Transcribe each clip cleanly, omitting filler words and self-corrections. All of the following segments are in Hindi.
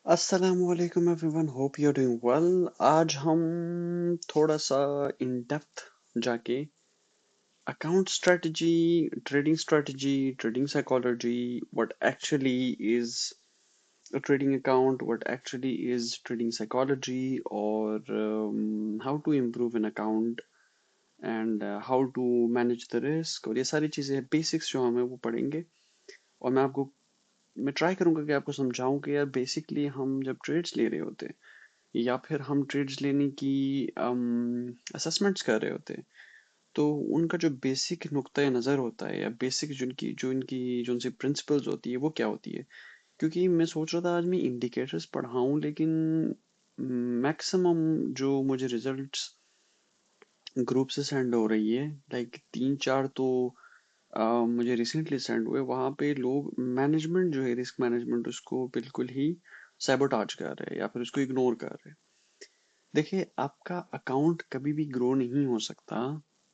अस्सलामुअलैकुम everyone, hope you are doing well. आज हम थोड़ा सा इन डेप्थ जाके account strategy, trading psychology, what actually is a trading account, what actually is trading psychology, or how to improve an account and how to manage the risk, और ये सारी चीज़ें बेसिक्स जो हमें वो पढ़ेंगे। और मैं ट्राई करूंगा कि आपको समझाऊं कि यार बेसिकली हम जब ट्रेड्स ले रहे होते हैं या फिर हम ट्रेड्स लेने की असेसमेंट्स कर रहे होते हैं, तो उनका जो बेसिक नुक्ता नज़र होता है या बेसिक जो उनकी प्रिंसिपल्स होती है वो क्या होती है। क्योंकि मैं सोच रहा था आज मैं इंडिकेटर्स पढ़ाऊं, लेकिन मैक्सिमम जो मुझे रिजल्ट्स ग्रुप से सेंड हो रही है, लाइक तीन चार तो मुझे रिसेंटली सेंड हुए, वहां पे लोग मैनेजमेंट जो है, रिस्क मैनेजमेंट, उसको बिल्कुल ही सैबोटाज कर रहे हैं या फिर उसको इग्नोर कर रहे हैं। देखिए, आपका अकाउंट कभी भी ग्रो नहीं हो सकता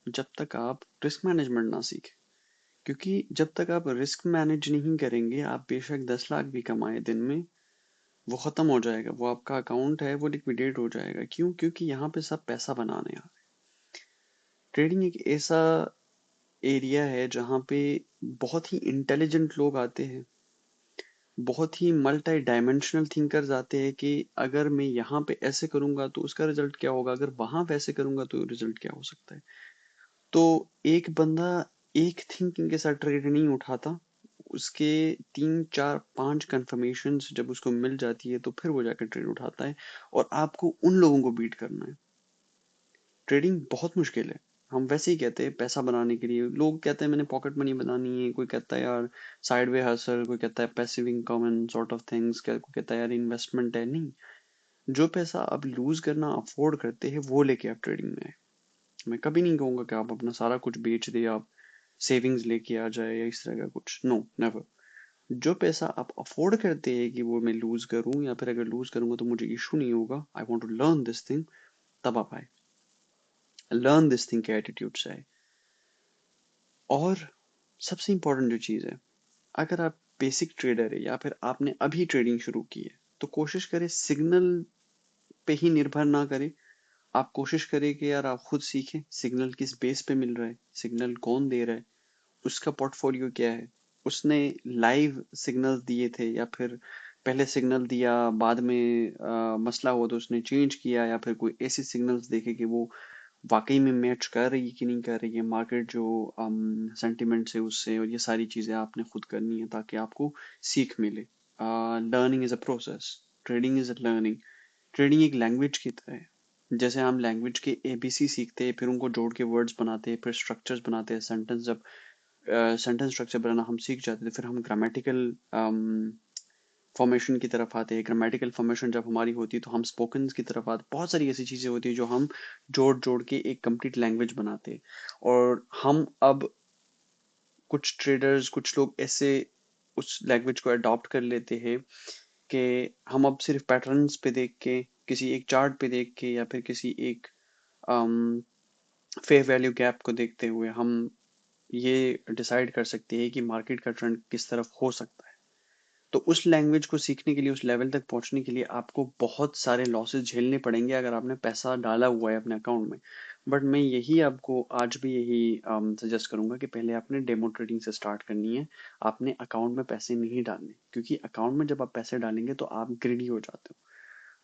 जब तक आप रिस्क मैनेजमेंट ना सीखें। क्योंकि जब तक आप रिस्क मैनेज नहीं करेंगे, आप बेशक 10 लाख भी कमाए दिन में, वो खत्म हो जाएगा। वो आपका अकाउंट है, वो लिक्विडेट हो जाएगा। क्यों? क्योंकि यहाँ पे सब पैसा बनाने आ रहे। ट्रेडिंग एक ऐसा एरिया है जहाँ पे बहुत ही इंटेलिजेंट लोग आते हैं, बहुत ही मल्टी डायमेंशनल थिंकर्स आते हैं कि अगर मैं यहाँ पे ऐसे करूंगा तो उसका रिजल्ट क्या होगा, अगर वहां वैसे करूंगा तो रिजल्ट क्या हो सकता है। तो एक बंदा एक थिंकिंग के साथ ट्रेड नहीं उठाता, उसके तीन चार पांच कंफर्मेशंस जब उसको मिल जाती है तो फिर वो जाकर ट्रेड उठाता है। और आपको उन लोगों को बीट करना है। ट्रेडिंग बहुत मुश्किल है। हम वैसे ही कहते हैं पैसा बनाने के लिए, लोग कहते हैं मैंने पॉकेट मनी बनानी है, कोई कहता है यार साइड वे हसल, कोई कहता है passive income and sort of things, कोई कहता है यार इन्वेस्टमेंट है। नहीं, जो पैसा आप लूज करना अफोर्ड करते हैं वो लेके आप ट्रेडिंग में आए। मैं कभी नहीं कहूंगा कि आप अपना सारा कुछ बेच दे, आप सेविंग्स लेके आ जाए या इस तरह का कुछ। No, never. जो पैसा आप अफोर्ड करते हैं कि वो मैं लूज करूं, या फिर अगर लूज करूंगा तो मुझे इशू नहीं होगा, I want to learn this thing, तब आप आए। लर्न दिस थिंग के एटीट्यूड से आए। और सबसे इंपॉर्टेंट जो चीज़ है, अगर आप बेसिक ट्रेडर है या फिर आपने अभी ट्रेडिंग शुरू की है, तो कोशिश करें सिग्नल पे ही निर्भर ना करें। आप कोशिश करें कि यार आप खुद सीखें सिग्नल किस बेस पे मिल रहा है, सिग्नल कौन दे रहा है, उसका पोर्टफोलियो क्या है, उसने लाइव सिग्नल दिए थे या फिर पहले सिग्नल दिया, बाद में मसला हुआ तो उसने चेंज किया, या फिर कोई ऐसी सिग्नल्स देखे कि वो वाकई में मैच कर रही है कि नहीं कर रही है मार्केट जो सेंटिमेंट से उससे। और ये सारी चीज़ें आपने खुद करनी है ताकि आपको सीख मिले। Learning is a process, trading is a learning. Trading एक लैंग्वेज की तरह है। जैसे हम लैंग्वेज के एबीसी सीखते हैं, फिर उनको जोड़ के वर्ड्स बनाते हैं, फिर स्ट्रक्चर्स बनाते हैं, सेंटेंस जब सेंटेंस स्ट्रक्चर बनाना हम सीख जाते थे, फिर हम ग्रामेटिकल फॉर्मेशन की तरफ आते हैं। ग्रामेटिकल फॉर्मेशन जब हमारी होती है तो हम स्पोकन की तरफ आते हैं। बहुत सारी ऐसी चीज़ें होती है जो हम जोड़ जोड़ के एक कंप्लीट लैंग्वेज बनाते हैं। और हम अब कुछ ट्रेडर्स, कुछ लोग ऐसे उस लैंग्वेज को अडॉप्ट कर लेते हैं कि हम अब सिर्फ पैटर्न्स पे देख के, किसी एक चार्ट पे देख के, या फिर किसी एक फेयर वैल्यू गैप को देखते हुए हम ये डिसाइड कर सकते हैं कि मार्केट का ट्रेंड किस तरफ हो सकता है। तो उस लैंग्वेज को सीखने के लिए, उस लेवल तक पहुंचने के लिए आपको बहुत सारे लॉसेस झेलने पड़ेंगे अगर आपने पैसा डाला हुआ है अपने अकाउंट में। बट मैं यही आपको आज भी यही सजेस्ट करूंगा कि पहले आपने डेमो ट्रेडिंग से स्टार्ट करनी है। आपने अकाउंट में पैसे नहीं डालने, क्योंकि अकाउंट में जब आप पैसे डालेंगे तो आप ग्रीडी हो जाते हो।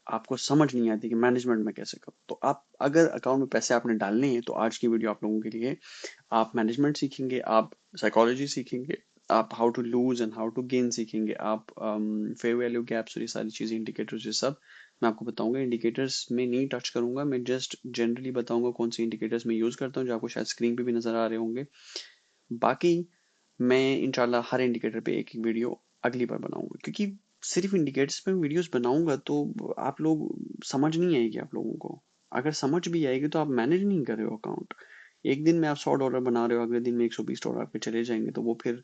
आपको समझ नहीं आती कि मैनेजमेंट में कैसे करो। तो आप अगर अकाउंट में पैसे आपने डालने हैं तो आज की वीडियो आप लोगों के लिए। आप मैनेजमेंट सीखेंगे, आप साइकोलॉजी सीखेंगे, आप how to lose and how to gain सीखेंगे, आप फेयर वैल्यू गैप्स और ये सारी चीज़ें, इंडिकेटर्स, ये सब मैं आपको बताऊंगा। इंडिकेटर्स में नहीं टच करूंगा, मैं जस्ट जनरली बताऊंगा कौन सी इंडिकेटर्स मैं यूज़ करता हूँ, जो आपको शायद स्क्रीन पे भी नज़र आ रहे होंगे। बाकी मैं इंशाल्लाह हर इंडिकेटर पे एक एक वीडियो अगली बार बनाऊंगा, क्योंकि सिर्फ इंडिकेटर्स पे वीडियोस बनाऊंगा तो आप लोग समझ नहीं आएगी आप लोगों को। अगर समझ भी आएगी तो आप मैनेज नहीं कर रहे हो अकाउंट। एक दिन में आप $100 बना रहे हो, अगले दिन में $120 पे चले जाएंगे, तो वो फिर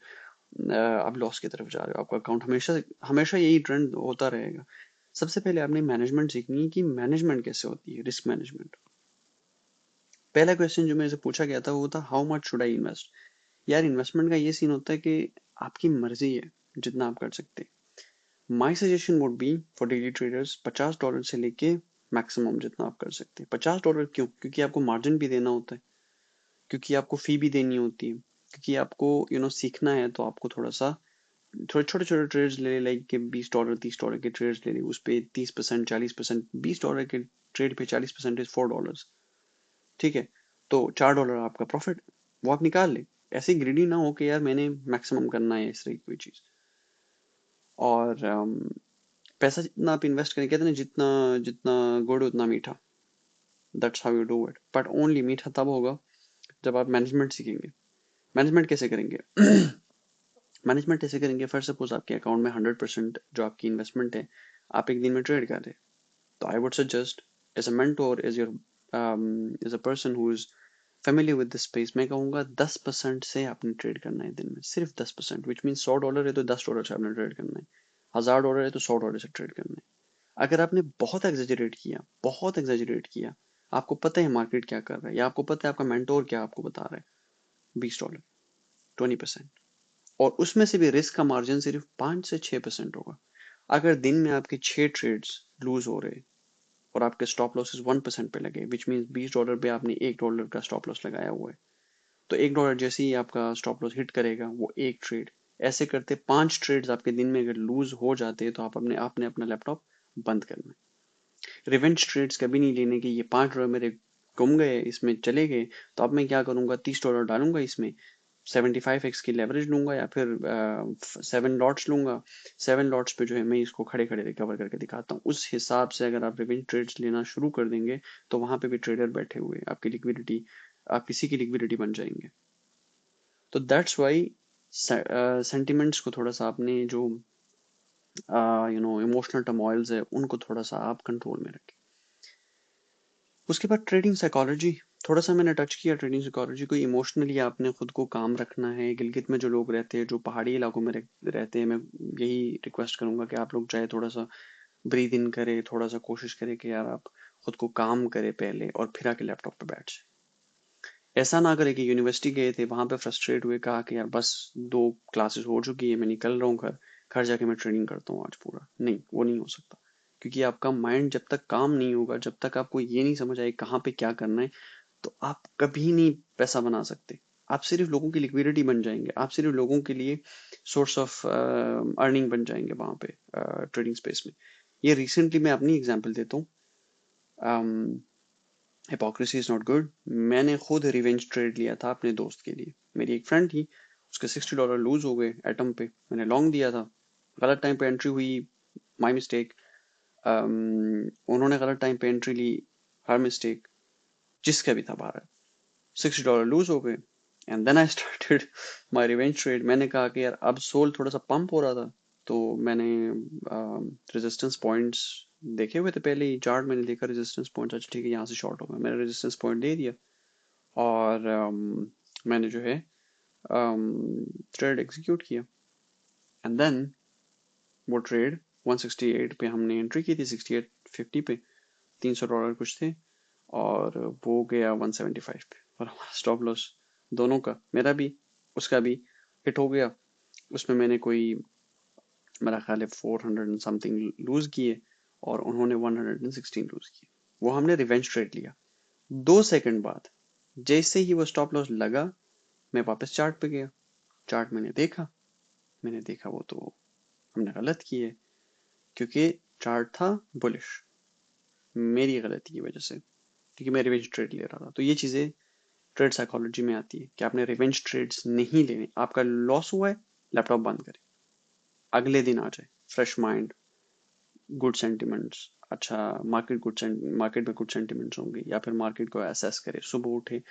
आप लॉस की तरफ जा रहे हो। आपका अकाउंट हमेशा हमेशा यही ट्रेंड होता रहेगा। सबसे पहले आपने मैनेजमेंट सीखनी है कि मैनेजमेंट कैसे होती है, रिस्क मैनेजमेंट। पहला क्वेश्चन जो मेरे से पूछा गया था वो था how much should I invest. यार इन्वेस्टमेंट का ये सीन होता है कि आपकी मर्जी है जितना आप कर सकते हैं। My suggestion would be for daily traders $50 से लेके मैक्सिमम जितना आप कर सकते हैं। $50 क्यों? क्योंकि आपको मार्जिन भी देना होता है, क्योंकि आपको फी भी देनी होती है, क्योंकि आपको सीखना है, तो आपको थोड़ा सा थोड़े छोटे छोटे ट्रेड्स ले, लाइक के $20 $30 के ट्रेड्स ले, उस पे 30% 40%, $20 के ट्रेड पे 40% इज $4। ठीक है, तो $4 आपका प्रॉफिट, वो आप निकाल ले। ऐसे ग्रीडी ना हो कि यार मैंने मैक्सिमम करना है इस तरह की कोई चीज। और पैसा जितना आप इन्वेस्ट करें, कहते हैं ना, जितना जितना गुड़ उतना मीठा। That's how you do it, but only मीठा तब होगा जब आप मैनेजमेंट सीखेंगे। मैनेजमेंट कैसे करेंगे? मैनेजमेंट ऐसे करेंगे, फॉर सपोज आपके अकाउंट में 100% जो आपकी इन्वेस्टमेंट है, आप एक दिन में ट्रेड कर रहे हैं, तो I would suggest as a mentor, as your as a person who is familiar with this space, मैं कहूँगा 10% से आपने ट्रेड करना है दिन में, सिर्फ 10%, विच मीन $100 है तो $10 से आपने ट्रेड करना है, $1000 है तो $100 से ट्रेड करना है। अगर आपने बहुत एग्जेजरेट किया, आपको पता है मार्केट क्या कर रहा है, या आपको पता है आपका मेंटोर क्या आपको बता रहा है, $20, 20%, और उसमें से भी रिस्क का मार्जिन सिर्फ 5 से 6% होगा। अगर दिन में आपके 6 ट्रेड्स लूज हो रहे और आपके स्टॉप लॉसेस 1% पे लगे, विच मीन $20 पे आपने $1 का स्टॉप लॉस लगाया हुआ है, तो $1 जैसे ही आपका स्टॉप लॉस हिट करेगा, वो एक ट्रेड, ऐसे करते 5 ट्रेड्स आपके दिन में अगर लूज हो जाते हैं, तो आपने अपना लैपटॉप बंद करना है। रिवेंज ट्रेड्स कभी नहीं लेने के, ये $5 मेरे गुम गए, इसमें चले गए, तो अब मैं क्या करूंगा, $30 डालूंगा इसमें, 75x की लेवरेज लूंगा, या फिर 7 लॉट्स लूंगा। 7 लॉट्स पे जो है मैं इसको खड़े खड़े रिकवर करके दिखाता हूँ। उस हिसाब से अगर आप रिवेंज ट्रेड्स लेना शुरू कर देंगे, तो वहां पे भी ट्रेडर बैठे हुए, आपकी लिक्विडिटी, आप किसी की लिक्विडिटी बन जाएंगे। तो दैट्स वाई सेंटिमेंट्स को थोड़ा सा आपने जो इमोशनल टर्मोइल्स है, उनको थोड़ा सा आप कंट्रोल में रखें। उसके बाद ट्रेडिंग साइकोलॉजी, थोड़ा सा मैंने टच किया ट्रेडिंग साइकोलॉजी को। इमोशनली आपने खुद को काम रखना है। गिलगित में जो लोग रहते हैं, जो पहाड़ी इलाकों में रहते हैं, मैं यही रिक्वेस्ट करूंगा कि आप लोग चाहे थोड़ा सा ब्रीद इन करें, थोड़ा सा कोशिश करें कि यार आप खुद को काम करें पहले, और फिर आके लैपटॉप पे बैठ जाए। ऐसा ना करें कि यूनिवर्सिटी गए थे, वहां पे फ्रस्ट्रेट हुए, कहा कि यार बस 2 क्लासेस हो चुकी है, मैं निकल रहा हूँ घर, घर जाके मैं ट्रेनिंग करता हूँ आज पूरा। नहीं, वो नहीं हो सकता, क्योंकि आपका माइंड जब तक काम नहीं होगा, जब तक आपको ये नहीं समझ आए कहाँ पे क्या करना है, तो आप कभी नहीं पैसा बना सकते। आप सिर्फ लोगों की लिक्विडिटी बन जाएंगे, आप सिर्फ लोगों के लिए सोर्स ऑफ अर्निंग बन जाएंगे वहां पे ट्रेडिंग स्पेस में। ये रिसेंटली मैं अपनी एग्जांपल देता हूँ। Hypocrisy is not good. मैंने खुद रिवेंज ट्रेड लिया था अपने दोस्त के लिए। मेरी एक फ्रेंड थी, उसके $60 लूज हो गए एटम पे, मैंने लॉन्ग दिया था, गलत टाइम पे एंट्री हुई, माई मिस्टेक। उन्होंने गलत टाइम पे एंट्री ली, हर मिस्टेक, जिसका भी था भारत। $60 लूज हो गए, and then I started my revenge trade. मैंने कहा कि यार अब सोल थोड़ा सा पंप हो रहा था, तो मैंने रेजिस्टेंस पॉइंट्स देखे हुए थे पहले ही, चार्ट मैंने देखा रेजिस्टेंस पॉइंट्स, अच्छा ठीक है यहाँ से शॉर्ट होगा, मैंने रेजिस्टेंस पॉइंट दे दिया, और मैंने जो है ट्रेड एग्जीक्यूट किया। एंड देन वो ट्रेड 168 पे हमने एंट्री की थी, 68.50 पे, $300 कुछ थे, और वो गया 175 पे, और हमारा स्टॉप लॉस दोनों का, मेरा भी उसका भी, हिट हो गया। उसमें मैंने कोई, मेरा ख्याल है 400 समथिंग लूज किए, और उन्होंने 116 लूज किए। वो हमने रिवेंज ट्रेड लिया। 2 सेकंड बाद जैसे ही वो स्टॉप लॉस लगा, मैं वापस चार्ट पे गया। चार्ट मैंने देखा वो तो हमने गलत की है, क्योंकि चार्ट था बुलिश, मेरी गलती की वजह से, क्योंकि मैं रिवेंज ट्रेड ले रहा था। तो ये चीजें ट्रेड साइकोलॉजी में आती है कि आपने रिवेंज ट्रेड्स नहीं लेने। आपका लॉस हुआ है, लैपटॉप बंद करें, अगले दिन आ जाए फ्रेश माइंड, गुड सेंटिमेंट्स, अच्छा मार्केट में गुड सेंटिमेंट्स होंगे, या फिर मार्केट को असेस करे, सुबह उठे,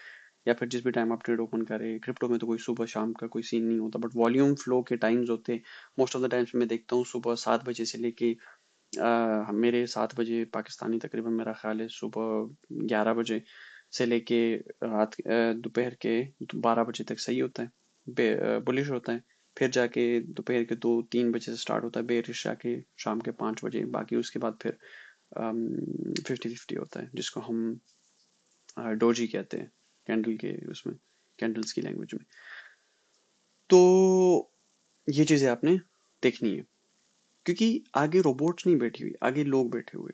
या फिर जिस भी टाइम आप ट्रेड ओपन करें। क्रिप्टो में तो कोई सुबह शाम का कोई सीन नहीं होता, बट वॉल्यूम फ्लो के टाइम्स होते। मोस्ट ऑफ द टाइम्स मैं देखता हूँ सुबह 7 बजे से लेके मेरे 7 बजे पाकिस्तानी, तकरीबन मेरा ख्याल है सुबह 11 बजे से लेके रात दोपहर के 12 बजे तक सही होता है, बुलिश होता है। फिर जाके दोपहर के 2-3 बजे से स्टार्ट होता है बेरिश, जाके शाम के 5 बजे, बाकी उसके बाद फिर 50-50 होता है, जिसको हम डोजी कहते हैं, कैंडल के उसमें, कैंडल्स की लैंग्वेज में। तो ये चीजें आपने देखनी है। क्योंकि आगे रोबोट्स नहीं बैठी हुई, आगे लोग बैठे हुए।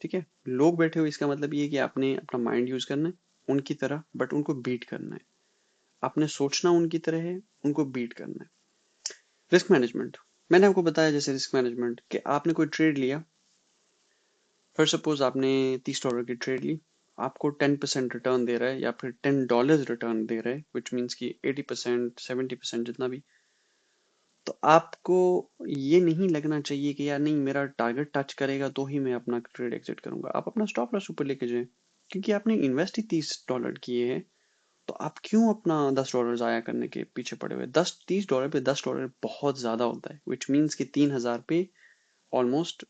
ठीक है, लोग बैठे हुए इसका मतलब ये है कि आपने अपना माइंड यूज करना है उनकी तरह, बट उनको बीट करना है। आपने सोचना उनकी तरह है, उनको बीट करना है। रिस्क मैनेजमेंट, मैंने आपको बताया जैसे रिस्क मैनेजमेंट कि आपने कोई ट्रेड लिया, फिर सपोज आपने $30 की ट्रेड ली, आपको 10% रिटर्न दे रहा है या फिर $10 रिटर्न दे रहा है, विच मीन्स की 80% 70% जितना भी। तो आपको ये नहीं लगना चाहिए कि यार नहीं मेरा टारगेट टच करेगा तो ही मैं अपना ट्रेड एग्जिट करूंगा। आप अपना स्टॉप लॉस ऊपर लेके जाए, क्योंकि आपने इन्वेस्ट ही $30 किए हैं। तो आप क्यों अपना $10 जाया करने के पीछे पड़े हुए? $30 पे $10 बहुत ज्यादा होता है, विच मीन्स कि 3000 पे ऑलमोस्ट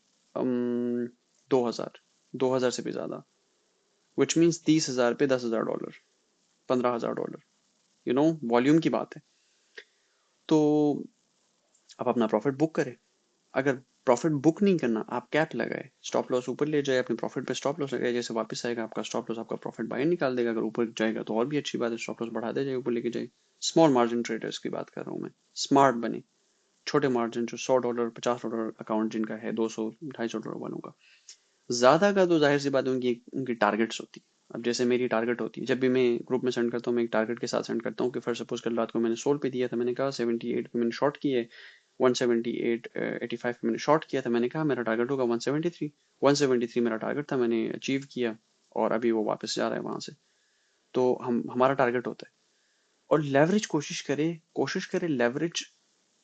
2000, 2000 से भी ज्यादा, विच मीन्स 30,000 पे $10,000, $15,000। वॉल्यूम की बात है। तो आप अपना प्रॉफिट बुक करें। अगर प्रॉफिट बुक नहीं करना, आप कैप लगाए, स्टॉप लॉस ऊपर ले जाए, अपने प्रॉफिट पे स्टॉप लॉस लगाए, जैसे वापस आएगा आपका स्टॉप लॉस आपका प्रॉफिट बाहर निकाल देगा। अगर ऊपर जाएगा तो और भी अच्छी बात है, स्टॉप लॉस बढ़ा दे जाए, ऊपर लेके जाए। स्मॉल मार्जिन ट्रेडर्स की बात कर रहा हूँ मैं। स्मार्ट बने, छोटे मार्जिन जो $100 $50 अकाउंट जिनका है, 200 $250 वालों का। ज्यादा का तो जाहिर सी बात है उनकी उनकी टारगेट्स होती है। अब जैसे मेरी टारगेट होती है, जब भी मैं ग्रुप में सेंड करता हूँ मैं एक टारगेट के साथ सेंड करता हूँ कि फिर सपोज कल रात को मैंने 16 पे दिया था, मैंने कहा 78 पे मैंने शॉर्ट किए, 178 85 पे मैंने शॉर्ट किया था, मैंने कहा मेरा टारगेट होगा 173। 173 मेरा टारगेट था, मैंने अचीव किया और अभी वो वापस जा रहा है वहां से। तो हम हमारा टारगेट होता है। और लेवरेज कोशिश करे लेवरेज।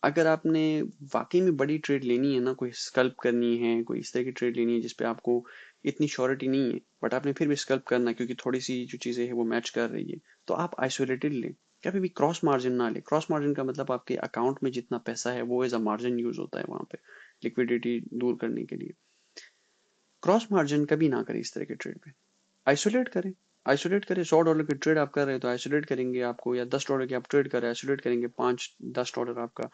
अगर आपने वाकई में बड़ी ट्रेड लेनी है ना, कोई स्कल्प करनी है, कोई इस तरह की ट्रेड लेनी है जिसपे आपको इतनी श्योरिटी नहीं है, बट आपने फिर भी स्कल्प करना है क्योंकि थोड़ी सी जो चीजें हैं वो मैच कर रही है, तो आप आइसोलेटेड लें। कभी भी क्रॉस मार्जिन ना ले। क्रॉस मार्जिन का मतलब आपके अकाउंट में जितना पैसा है वो एज अ मार्जिन यूज होता है वहां पे, लिक्विडिटी दूर करने के लिए। क्रॉस मार्जिन कभी ना करें इस तरह के ट्रेड पे। आइसोलेट करें, आइसोलेट करें। $100 की ट्रेड आप कर रहे हैं तो आइसोलेट करेंगे आपको, या $10 की आप ट्रेड कर रहे हैं आइसोलेट करेंगे, $5-10 आपका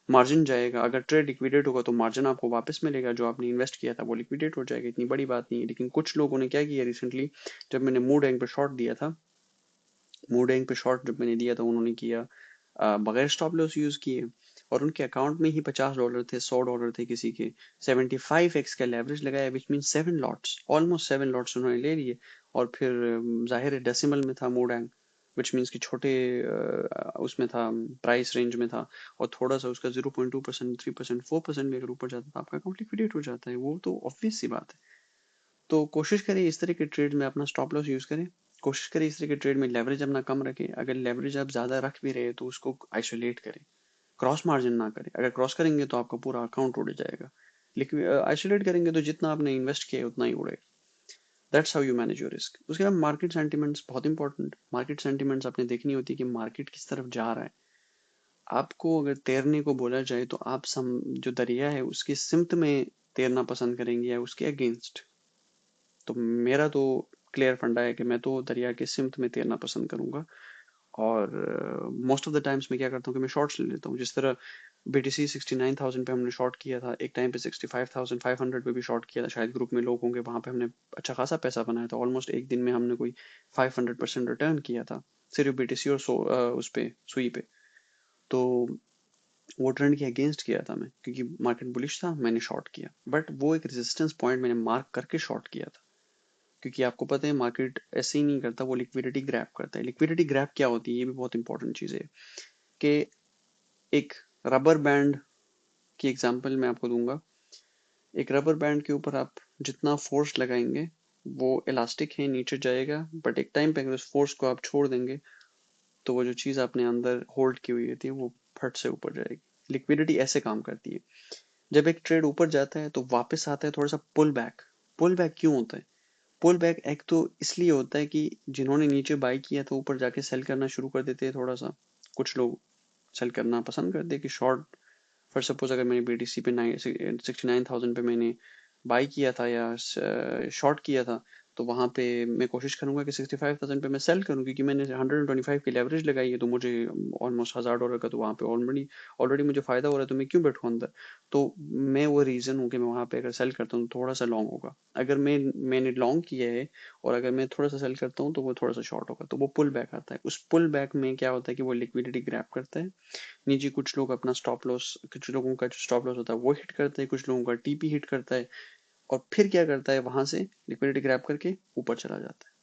मार्जिन जाएगा। अगर ट्रेड लिक्विडेट होगा तो मार्जिन आपको वापस मिलेगा, जो आपने इन्वेस्ट किया था वो लिक्विडेट हो जाएगा, इतनी बड़ी बात नहीं है। लेकिन कुछ लोगों ने क्या किया रिसेंटली, जब मैंने मूड एंग पे शॉर्ट दिया था, मूड एंग पे शॉर्ट जब मैंने दिया था, उन्होंने किया बगैर स्टॉप लॉस यूज किए, और उनके अकाउंट में ही $50 थे, $100 थे किसी के। 75x का लेवरेज लगाया, which mean 7 lots, almost 7 lots उन्होंने ले लिए। और फिर जाहिर है डेसिमल में था मूड एंग, विच मीन्स कि छोटे उसमें था, प्राइस रेंज में था। और थोड़ा सा उसका 0.2% 3% 4% भी अगर ऊपर जाता तो आपका अकाउंट लिक्विडेट हो जाता है, वो तो ऑब्वियस सी बात है। तो कोशिश करें इस तरह के ट्रेड में अपना स्टॉप लॉस यूज करें। कोशिश करें इस तरह के ट्रेड में लेवरेज अपना कम रखें। अगर लेवरेज आप ज्यादा रख भी रहे हैं तो उसको आइसोलेट करें, क्रॉस मार्जिन ना करें। अगर क्रॉस करेंगे तो आपका पूरा अकाउंट उड़ जाएगा। लेकिन आइसोलेट करेंगे तो जितना आपने इन्वेस्ट किया है उतना ही उड़ेगा। That's how you manage your risk. उसके बाद मार्केट सेंटिमेंट्स बहुत इंपॉर्टेंट। मार्केट सेंटिमेंट्स आपने देखनी होती है कि मार्केट किस तरफ जा रहा है। आपको अगर तैरने को बोला जाए तो आप जो दरिया है उसकी सिमत में तैरना पसंद करेंगे या उसके अगेंस्ट? तो मेरा तो क्लियर फंडा है कि मैं तो दरिया के सिमत में तैरना पसंद करूंगा। और मोस्ट ऑफ द टाइम्स मैं क्या करता हूँ कि मैं शॉर्ट्स ले लेता हूँ। जिस तरह BTC 69,000 पे हमने शॉर्ट किया था, एक टाइम पे 65,500 पे भी शॉर्ट किया था। शायद ग्रुप में लोग होंगे, वहां पे हमने अच्छा खासा पैसा बनाया था। ऑलमोस्ट एक दिन में हमने कोई 500% रिटर्न किया था, सिर्फ BTC और उस पे सुई पे। तो वो ट्रेंड के अगेंस्ट किया था मैं, क्योंकि मार्केट बुलिश था, मैंने शॉर्ट किया। बट वो एक रेजिस्टेंस पॉइंट मैंने मार्क करके शॉर्ट किया था, क्योंकि आपको पता है मार्केट ऐसे ही नहीं करता, वो लिक्विडिटी ग्रैब करता है। लिक्विडिटी ग्रैब क्या होती है, ये भी बहुत इंपॉर्टेंट चीज है। कि एक रबर बैंड की एग्जांपल मैं आपको दूंगा। एक रबर बैंड के ऊपर आप जितना फोर्स लगाएंगे वो इलास्टिक है, नीचे जाएगा, बट एक टाइम पे अगर उस फोर्स को आप छोड़ देंगे तो वो जो चीज आपने अंदर होल्ड की हुई होती है वो फट से ऊपर जाएगी। लिक्विडिटी ऐसे काम करती है। जब एक ट्रेड ऊपर जाता है तो वापस आता है थोड़ा सा पुल बैक। पुल बैक क्यों होता है? पुल बैक एक तो इसलिए होता है कि जिन्होंने नीचे बाई किया था ऊपर जाके सेल करना शुरू कर देते हैं थोड़ा सा। कुछ लोग सेल करना पसंद करते हैं कि शॉर्ट, फॉर सपोज अगर मैंने BTC पे 69,000 पे मैंने बाई किया था या शॉर्ट किया था, तो वहां पे मैं कोशिश करूंगा कि 65,000 पे मैं सेल करूं, क्योंकि मैंने 125 की लेवरेज लगाई है, तो मुझे ऑलमोस्ट $1,000 का तो वहां पे ऑलरेडी ऑलरेडी मुझे फायदा हो रहा है, तो मैं क्यों बैठूं अंदर। तो मैं वो रीजन हूँ कि मैं वहां पे अगर सेल करता हूँ तो थोड़ा सा लॉन्ग होगा। अगर मैंने लॉन्ग किया है और अगर मैं थोड़ा सा सेल करता हूँ तो वो थोड़ा सा शॉर्ट होगा, तो वो पुल बैक आता है। उस पुल बैक में क्या होता है कि वो लिक्विडिटी ग्रैब करता है नीचे, कुछ लोग अपना स्टॉप लॉस, कुछ लोगों का जो स्टॉप लॉस होता है वो हिट करता है, कुछ लोगों का टीपी हिट करता है, और फिर क्या करता है वहां से लिक्विडिटी ग्रैब करके ऊपर चला जाता है।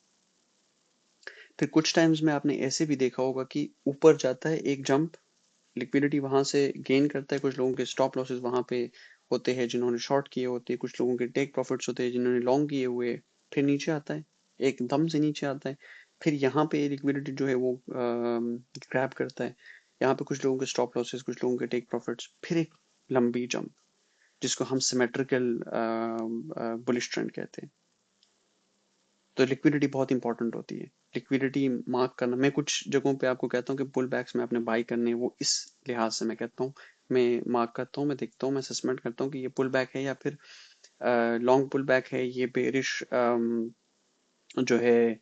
फिर कुछ टाइम्स में आपने ऐसे भी देखा होगा कि ऊपर जाता है एक जंप, लिक्विडिटी वहां से गेन करता है, कुछ लोगों के स्टॉप लॉसेस वहां पे होते हैं जिन्होंने शॉर्ट किए होते हैं, कुछ लोगों के टेक प्रॉफिट्स होते हैं जिन्होंने लॉन्ग किए हुए, फिर नीचे आता है, एकदम से नीचे आता है, फिर यहाँ पे लिक्विडिटी जो है वो ग्रैब करता है, यहाँ पे कुछ लोगों के स्टॉप लॉसेस, कुछ लोगों के टेक प्रॉफिट्स, फिर एक लंबी जंप जिसको हम सिमेट्रिकल बुलिश ट्रेंड कहते हैं। तो लिक्विडिटी बहुत इंपॉर्टेंट होती है, लिक्विडिटी मार्क करना। मैं कुछ जगहों पे आपको कहता हूँ कि पुल बैक्स में आपने बाई करने हैं, वो इस लिहाज से मैं कहता हूँ, मैं मार्क करता हूँ, मैं देखता हूँ, मैं असेसमेंट करता हूँ कि ये पुल बैक है या फिर लॉन्ग पुल बैक है, ये बेरिश जो है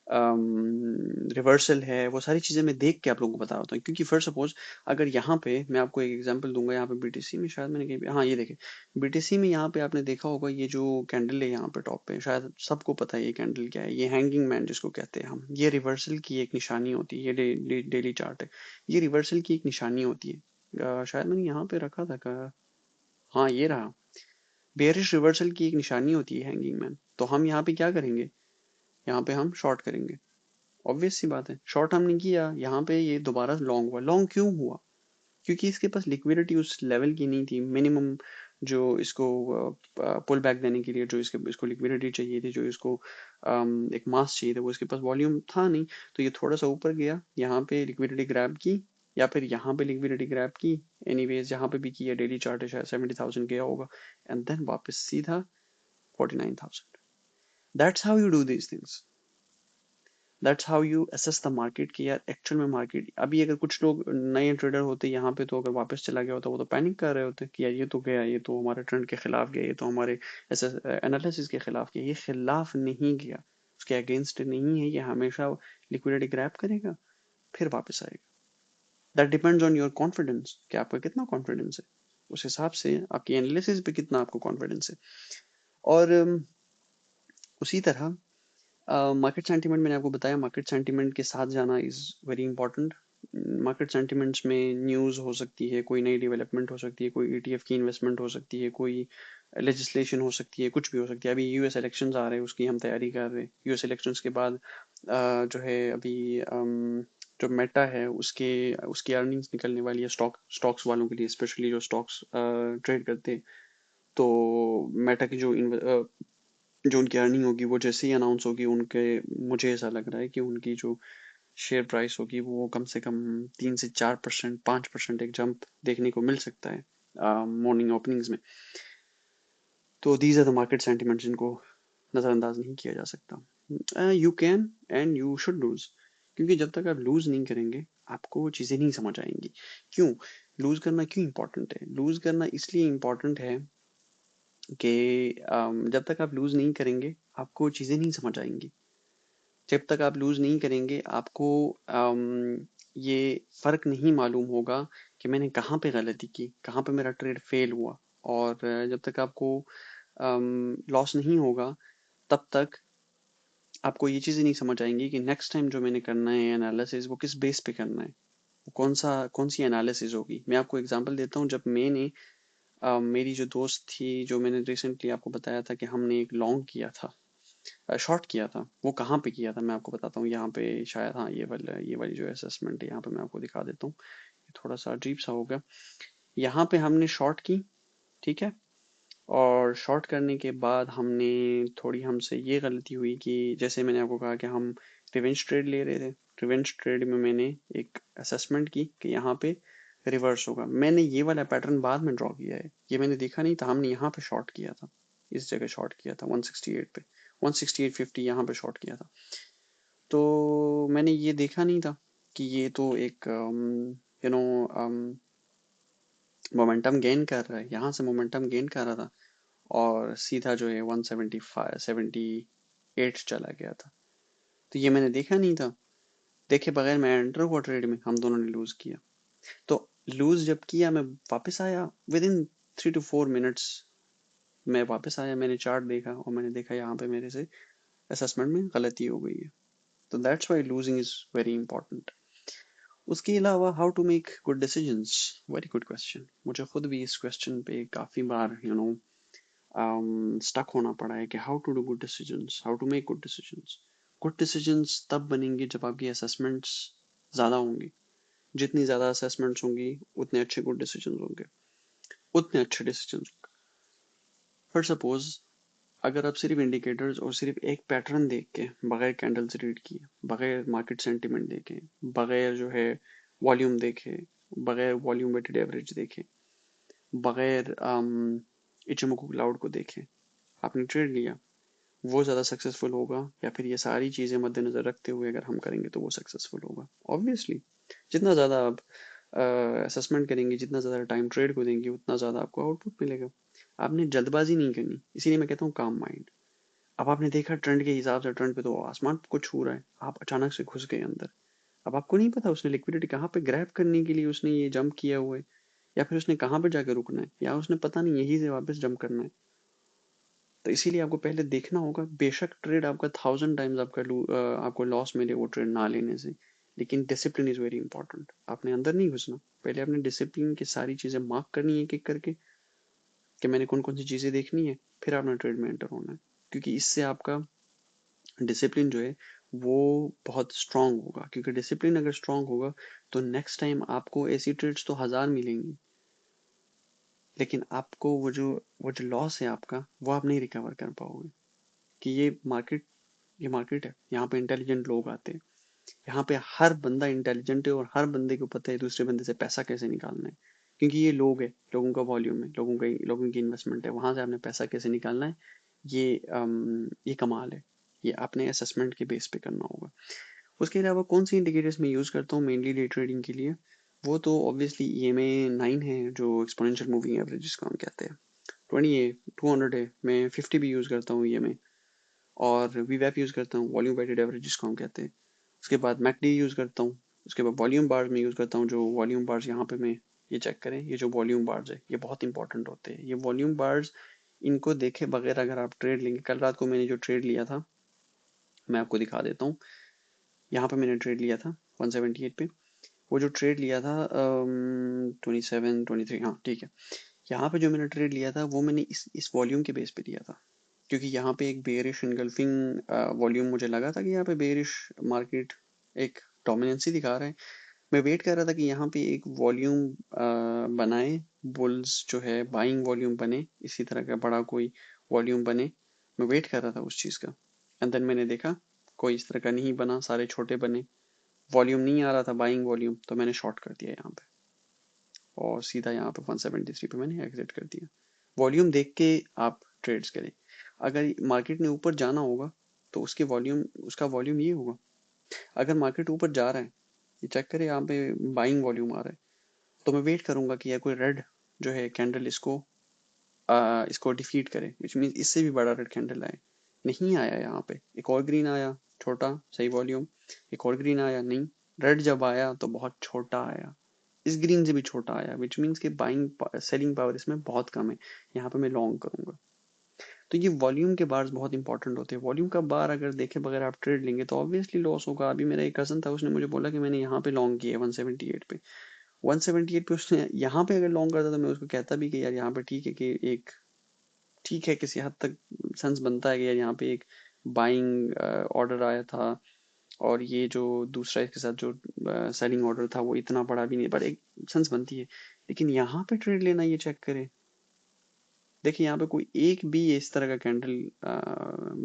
रिवर्सल है, वो सारी चीजें मैं देख के आप लोगों को बता रहा हूँ। क्योंकि फॉर सपोज अगर यहाँ पे मैं आपको एक एग्जांपल दूंगा, यहाँ पे बीटीसी में शायद मैंने कहीं, हाँ ये देखे, बीटीसी में यहाँ पे आपने देखा होगा ये जो कैंडल है यहाँ पे टॉप पे, शायद सबको पता है ये कैंडल क्या है, ये हैंगिंग मैन जिसको कहते हैं हम, ये रिवर्सल की एक निशानी होती है, ये डेली चार्ट है, ये रिवर्सल की एक निशानी होती है। शायद मैंने यहाँ पे रखा था हाँ ये रहा, बेयरिश रिवर्सल की एक निशानी होती है हैंगिंग मैन। तो हम यहाँ पे क्या करेंगे, यहाँ पे हम शॉर्ट करेंगे, ऑब्वियस सी बात है, शॉर्ट हमने किया, यहाँ पे ये दोबारा लॉन्ग हुआ। लॉन्ग क्यों हुआ, क्योंकि इसके पास लिक्विडिटी उस लेवल की नहीं थी मिनिमम, जो इसको पुल बैक देने के लिए, जो इसको लिक्विडिटी चाहिए थी, जो इसको एक मास चाहिए था, वो इसके पास वॉल्यूम था नहीं। तो ये थोड़ा सा ऊपर गया, यहाँ पे लिक्विडिटी ग्रैब की, या फिर यहाँ पे लिक्विडिटी ग्रैब की, एनीवेज जहाँ पे भी किया, डेली चार्ट है शायद 70,000 गया होगा, एंड देन वापस सीधा 49,000। That's how you do these things, that's how you assess the market कि यार एक्चुअल में मार्केट। अभी अगर कुछ लोग नए ट्रेडर होते यहाँ पे, तो अगर वापस चला गया होता वो तो पैनिक कर रहे होते कि यार ये तो गया, ये तो हमारे ट्रेंड के खिलाफ गया, ये तो हमारे ऐसे एनालिसिस के खिलाफ गया। ये खिलाफ नहीं गया, उसके अगेंस्ट नहीं है, ये हमेशा लिक्विडिटी ग्रैब करेगा फिर वापस आएगा। That depends on your confidence कि आपका कितना कॉन्फिडेंस है, उस हिसाब से आपकी एनालिसिस पे कितना आपको कॉन्फिडेंस है। और उसी तरह मार्केट सेंटीमेंट मैंने आपको बताया, मार्केट सेंटीमेंट के साथ जाना is very important. Market sentiments में न्यूज़ हो सकती है, कोई नई डेवलपमेंट हो सकती है, कोई ईटीएफ की इन्वेस्टमेंट हो सकती है, कोई लेजिस्लेशन हो सकती है, कुछ भी हो सकती है। अभी यूएस इलेक्शंस आ रहे हैं, उसकी हम तैयारी कर रहे हैं। यूएस इलेक्शंस के बाद जो है अभी जो मेटा है उसके उसकी अर्निंग्स निकलने वाली है, स्टॉक्स वालों के लिए, स्पेशली जो स्टॉक्स ट्रेड करते हैं। तो मेटा की जो उनकी अर्निंग होगी वो जैसे ही अनाउंस होगी, उनके मुझे ऐसा लग रहा है कि उनकी जो शेयर प्राइस होगी वो कम से कम 3 से 4%, 5% एक जंप देखने को मिल सकता है मॉर्निंग ओपनिंग्स में। तो these are the market sentiments जिनको नज़रअंदाज नहीं किया जा सकता। You can and you should lose, क्योंकि जब तक आप लूज नहीं करेंगे आपको वो चीज़ें नहीं समझ आएंगी। क्यों लूज करना क्यों इंपॉर्टेंट है, लूज करना इसलिए इम्पोर्टेंट है कि जब तक आप लूज नहीं करेंगे आपको चीज़ें नहीं समझ आएंगी। जब तक आप लूज नहीं करेंगे आपको ये फर्क नहीं मालूम होगा कि मैंने कहाँ पे गलती की, कहाँ पे मेरा ट्रेड फेल हुआ। और जब तक आपको लॉस नहीं होगा तब तक आपको ये चीज़ें नहीं समझ आएंगी कि नेक्स्ट टाइम जो मैंने करना है एनालिसिस वो किस बेस पे करना है, वो कौन सी एनालिसिस होगी। मैं आपको एग्जांपल देता हूँ, जब मैंने मेरी जो दोस्त थी, जो मैंने रिसेंटली आपको बताया था कि हमने एक लॉन्ग किया था, शॉर्ट किया था, वो कहाँ पे किया था मैं आपको बताता हूँ। यहाँ पे शायद, हाँ ये वाली जो असेसमेंट है यहाँ पे मैं आपको दिखा देता हूँ। ये थोड़ा सा अजीब सा हो गया। यहाँ पे हमने शॉर्ट की, ठीक है, और शॉर्ट करने के बाद हमने थोड़ी हमसे ये गलती हुई कि जैसे मैंने आपको कहा कि हम रिवेंज ट्रेड ले रहे थे। रिवेंज ट्रेड में मैंने एक असेसमेंट की कि यहाँ पे रिवर्स होगा। मैंने ये वाला पैटर्न बाद में ड्रॉ किया है, ये मैंने देखा नहीं था। हमने यहाँ पे शॉर्ट किया था, इस जगह शॉर्ट किया था 168 पे, 168.50 यहाँ पे शॉर्ट किया था। तो मैंने ये देखा नहीं था कि ये तो एक यू नो मोमेंटम गेन कर रहा है, यहाँ से मोमेंटम गेन कर रहा था, और सीधा जो है 175 70 8 चला गया था। तो ये मैंने देखा नहीं था, देखे बगैर मैं एंटर हुआ ट्रेड में, हम दोनों ने लूज किया। तो लूज जब किया, मैं वापस आया विद इन 3 to 4 मिनट्स। मैं वापस आया, मैंने चार्ट देखा और मैंने देखा यहाँ पे मेरे से असेसमेंट में गलती हो गई है। तो that's why losing is very important. उसके अलावा how to make good decisions, very good question. मुझे खुद भी इस क्वेश्चन पे काफी बार स्टक होना पड़ा है कि how to do good decisions, how to make good decisions. Good decisions तब बनेंगे जब आपकी असेसमेंट्स ज़्यादा होंगी। जितनी ज़्यादा असेसमेंट्स होंगी उतने अच्छे गुड डिसीजंस होंगे, उतने अच्छे डिसीजंस। फॉर सपोज, अगर आप सिर्फ इंडिकेटर्स और सिर्फ एक पैटर्न देख के, बगैर कैंडल्स रीड किए, बगैर मार्केट सेंटिमेंट देखे, बगैर जो है वॉल्यूम देखे, बगैर वॉल्यूम वेटेड एवरेज देखे, बगैर इचिमोकू क्लाउड को देखे, आपने ट्रेड लिया, वो ज़्यादा सक्सेसफुल होगा या फिर ये सारी चीज़ें मद्देनज़र रखते हुए अगर हम करेंगे तो वो सक्सेसफुल होगा? ऑब्वियसली जितना ज़्यादा आप असेसमेंट करेंगे, जितना ज़्यादा टाइम ट्रेड को देंगे, उतना ज़्यादा आपको आउटपुट मिलेगा। आपने जल्दबाजी नहीं करनी, इसीलिए मैं कहता हूँ काम माइंड। अब आपने देखा ट्रेंड के हिसाब से, ट्रेंड पे तो आसमान को छू रहा है, आप अचानक से घुस गए अंदर। अब आपको नहीं पता उसने लिक्विडिटी कहाँ पे ग्रैब करने के लिए उसने ये जंप किया हुआ है, या फिर उसने कहाँ पे जाकर रुकना है, या उसने पता नहीं यही से वापस जंप करना है। तो इसीलिए आपको पहले देखना होगा। बेशक ट्रेड आपका 1000 टाइम्स आपको लॉस मिले वो ट्रेड ना लेने से, लेकिन डिसिप्लिन इज वेरी इंपॉर्टेंट। आपने अंदर नहीं घुसना, पहले आपने डिसिप्लिन की सारी चीजें मार्क करनी है एक एक करके, कि मैंने कौन कौन सी चीजें देखनी है, फिर आपने ट्रेड में एंटर होना है। क्योंकि इससे आपका डिसिप्लिन जो है वो बहुत स्ट्रांग होगा। क्योंकि डिसिप्लिन अगर स्ट्रांग होगा तो नेक्स्ट टाइम आपको ऐसी ट्रेड्स तो 1000 मिलेंगी, लेकिन आपको वो जो लॉस है आपका, वो आप नहीं रिकवर कर पाओगे। कि ये मार्केट है, यहाँ पे इंटेलिजेंट लोग आते हैं। यहाँ पे हर बंदा इंटेलिजेंट है और हर बंदे को पता है दूसरे बंदे से पैसा कैसे निकालना है। क्योंकि ये लोग है, लोगों का वॉल्यूम है, लोगों की इन्वेस्टमेंट है, वहां से आपने पैसा कैसे निकालना है, ये कमाल है। ये अपने असेसमेंट के बेस पे करना होगा। उसके अलावा कौन सी इंडिकेटर्स मैं यूज करता हूँ मेनली डे ट्रेडिंग के लिए? वो तो ऑब्वियसली EMA 9 है, जो एक्सपोनेंशियल मूविंग एवरेज जिसको हम कहते हैं। 20 है, 200 है, मैं 50 भी यूज करता हूँ EMA। और वीवैप यूज़ करता हूँ, वॉल्यूम वेटेड एवरेज जिसको हम कहते हैं। उसके बाद मैकडी यूज़ करता हूँ। उसके बाद वॉल्यूम बार्स में यूज़ करता हूँ। जो वॉल्यूम बार्स यहाँ पे मैं, ये चेक करें, ये जो वॉल्यूम बार्स है ये बहुत इंपॉर्टेंट होते हैं। ये वॉल्यूम बार्स, इनको देखे बगैर अगर आप ट्रेड लेंगे, कल रात को मैंने जो ट्रेड लिया था मैं आपको दिखा देता हूँ। यहाँ पे मैंने ट्रेड लिया था 178 पे। वो जो ट्रेड लिया था 27 23, हाँ ठीक है। यहाँ पे जो मैंने ट्रेड लिया था वो मैंने इस वॉल्यूम के बेस पे लिया था। क्योंकि यहाँ पे एक बेयरिश इनगल्फिंग वॉल्यूम मुझे लगा था कि यहाँ पे बेयरिश मार्केट एक डोमिनेंसी दिखा रहा है। मैं वेट कर रहा था कि यहाँ पे एक वॉल्यूम बनाए, बुल्स जो है बाइंग वॉल्यूम बने, इसी तरह का बड़ा कोई वॉल्यूम बने। मैं वेट कर रहा था उस चीज़ का। एंड देन मैंने देखा कोई इस तरह का नहीं बना, सारे छोटे बने, वॉल्यूम नहीं आ रहा था बाइंग वॉल्यूम, तो मैंने शॉर्ट कर दिया यहाँ पे और सीधा यहाँ पे 173 पे मैंने एग्जिट कर दिया। वॉल्यूम देख के आप ट्रेड्स करें। अगर मार्केट ने ऊपर जाना होगा तो उसका वॉल्यूम ये होगा। अगर मार्केट ऊपर जा रहा है, ये चेक करें, यहाँ पे बाइंग वॉल्यूम आ रहा है, तो मैं वेट करूंगा कि यह कोई रेड जो है कैंडल इसको डिफीट करे, विच मीन इससे भी बड़ा रेड कैंडल आए। नहीं आया, यहाँ पे एक और ग्रीन आया, छोटा सही वॉल्यूम, एक और ग्रीन आया, नहीं। रेड जब आया तो बहुत छोटा आया, इस ग्रीन से भी छोटा आया, विच मीन्स कि बाइंग सेलिंग पावर इसमें बहुत कम है। यहाँ पे मैं लॉन्ग करूंगा। तो ये वॉल्यूम के बार्स बहुत इंपॉर्टेंट होते हैं। वॉल्यूम का बार अगर देखे बगैर आप ट्रेड लेंगे तो ऑब्वियसली लॉस होगा। अभी मेरा एक कजन था, उसने मुझे बोला कि मैंने यहाँ पे लॉन्ग किया 178 पे। 178 पे उसने यहाँ पे अगर लॉन्ग करता तो मैं उसको कहता भी कि यार यहाँ पे ठीक है, कि एक ठीक है, किसी हद तक सेंस बनता है कि यार यहाँ पे एक बाइंग ऑर्डर आया था, और ये जो दूसरा इसके साथ जो सेलिंग ऑर्डर था वो इतना बड़ा भी नहीं, पर एक सेंस बनती है। लेकिन यहाँ पे ट्रेड लेना, ये चेक करें, देखिए यहाँ पे कोई एक भी इस तरह का कैंडल,